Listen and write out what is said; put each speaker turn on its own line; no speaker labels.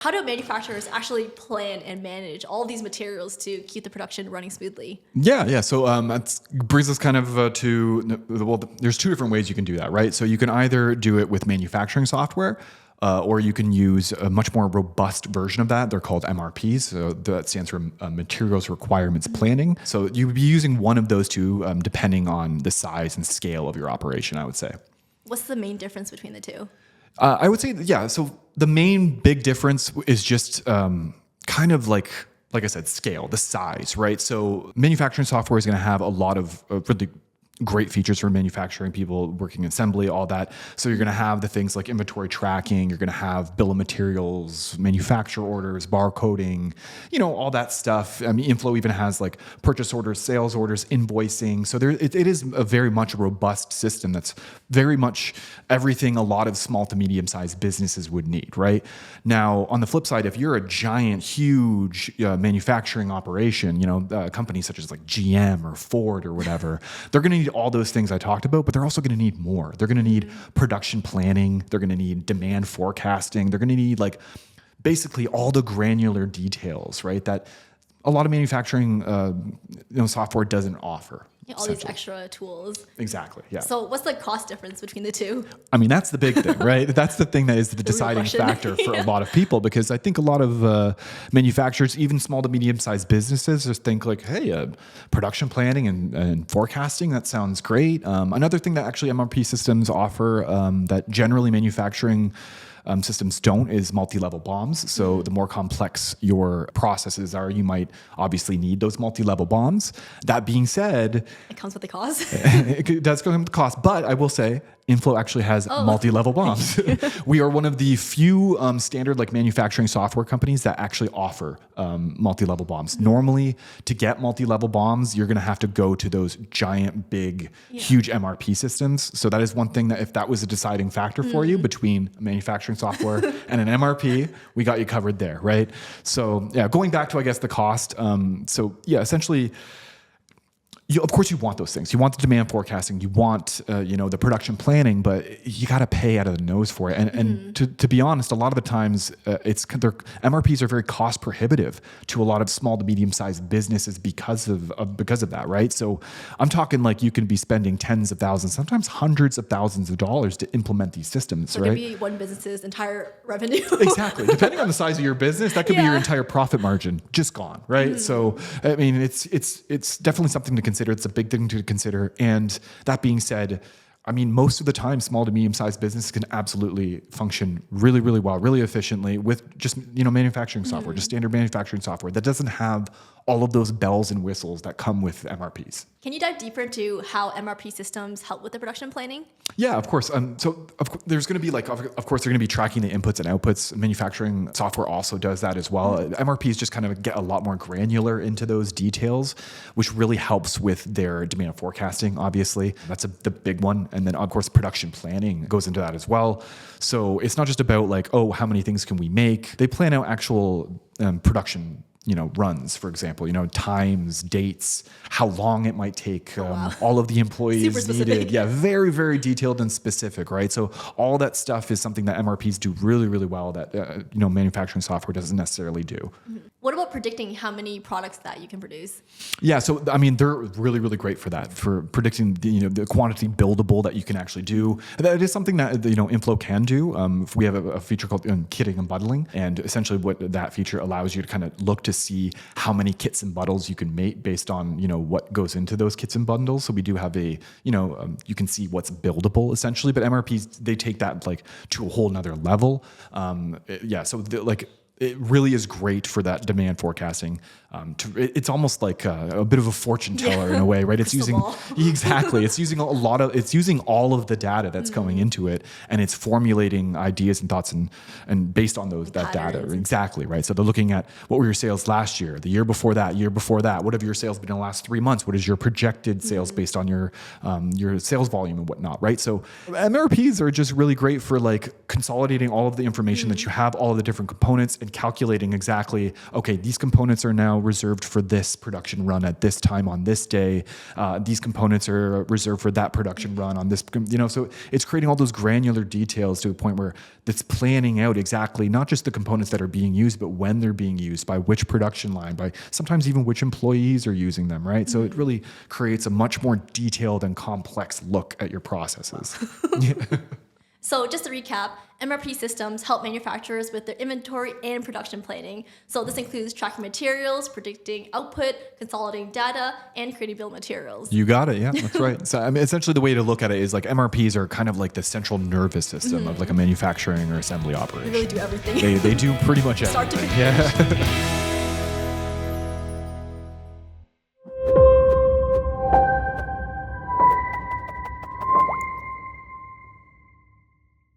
How do manufacturers actually plan and manage all these materials to keep the production running smoothly?
Yeah. So that brings us kind of there's two different ways you can do that, right? So you can either do it with manufacturing software, or you can use a much more robust version of that. They're called MRPs. So that stands for Materials Requirements Planning. So you would be using one of those two, depending on the size and scale of your operation, I would say.
What's the main difference between the two?
I would say, yeah. So the main big difference is just kind of like I said, scale, the size, right? So manufacturing software is going to have a lot of really great features for manufacturing people working assembly, all that. So you're going to have the things like inventory tracking, you're going to have bill of materials, manufacturer orders, barcoding, all that stuff. I mean, inFlow even has like purchase orders, sales orders, invoicing. So it is a very much robust system that's very much everything a lot of small to medium-sized businesses would need, right? Now, on the flip side, if you're a giant, huge manufacturing operation, companies such as like GM or Ford or whatever, they're going to need all those things I talked about, but they're also going to need more. They're going to need production planning. They're going to need demand forecasting. They're going to need like basically all the granular details, right? That a lot of manufacturing software doesn't offer.
All these extra tools.
Exactly. Yeah.
So what's the cost difference between the two?
I mean, that's the big thing, right? That's the thing that is the deciding factor for a lot of people, because I think a lot of manufacturers, even small to medium-sized businesses, just think like, hey, production planning and forecasting, that sounds great. Another thing that actually MRP systems offer that generally manufacturing systems don't is multi-level BOMs. So the more complex your processes are, you might obviously need those multi-level BOMs. That being said,
it comes with a cost.
It does come with a cost, but I will say inFlow actually has multi-level BOMs. We are one of the few standard like manufacturing software companies that actually offer multi-level BOMs. Normally, to get multi-level BOMs, you're going to have to go to those giant, big, huge MRP systems. So that is one thing that if that was a deciding factor for you between manufacturing software and an MRP, we got you covered there, right? So yeah, going back to, I guess, the cost. Essentially, of course, you want those things. You want the demand forecasting. You want, the production planning, but you got to pay out of the nose for it. And to be honest, a lot of the times, their MRPs are very cost prohibitive to a lot of small to medium sized businesses because of that, right? So I'm talking like you can be spending tens of thousands, sometimes hundreds of thousands of dollars to implement these systems,
so
right?
It could be one business's entire revenue.
Exactly. Depending on the size of your business, that could be your entire profit margin just gone, right? So I mean, it's definitely something to consider. It's a big thing to consider. And that being said, I mean, most of the time, small to medium-sized businesses can absolutely function really, really well, really efficiently with just, manufacturing software, just standard manufacturing software that doesn't have all of those bells and whistles that come with MRPs.
Can you dive deeper into how MRP systems help with the production planning?
Yeah, of course. There's going to be of course, they're going to be tracking the inputs and outputs. Manufacturing software also does that as well. MRPs just kind of get a lot more granular into those details, which really helps with their demand forecasting, obviously. That's the big one. And then, of course, production planning goes into that as well. So it's not just about like, oh, how many things can we make? They plan out actual production runs, for example, times, dates, how long it might take, all of the employees needed. Yeah, very, very detailed and specific, right? So all that stuff is something that MRPs do really, really well that, manufacturing software doesn't necessarily do.
What about predicting how many products that you can produce?
Yeah, so I mean, they're really, really great for that, for predicting the quantity buildable that you can actually do. That is something that inFlow can do. We have a feature called kitting and bundling, and essentially what that feature allows you to kind of look to see how many kits and bundles you can make based on what goes into those kits and bundles. So we do have you can see what's buildable essentially, but MRPs, they take that like to a whole nother level. It really is great for that demand forecasting. It's almost like a bit of a fortune teller in a way, right? It's using It's using all of the data that's coming into it, and it's formulating ideas and thoughts and based on that data. Exactly, right? So they're looking at what were your sales last year, the year before that. What have your sales been in the last 3 months? What is your projected sales based on your sales volume and whatnot, right? So MRPs are just really great for like consolidating all of the information that you have, all of the different components, and and calculating exactly, okay, these components are now reserved for this production run at this time on this day. These components are reserved for that production run on this, so it's creating all those granular details to a point where it's planning out exactly not just the components that are being used, but when they're being used, by which production line, by sometimes even which employees are using them, right? So it really creates a much more detailed and complex look at your processes.
So just to recap, MRP systems help manufacturers with their inventory and production planning. So this includes tracking materials, predicting output, consolidating data, and creating bill of materials.
You got it. Yeah, that's right. So essentially the way to look at it is like MRPs are kind of like the central nervous system of like a manufacturing or assembly operation.
They really do everything.
They do pretty much everything.
Start to finish.
Yeah.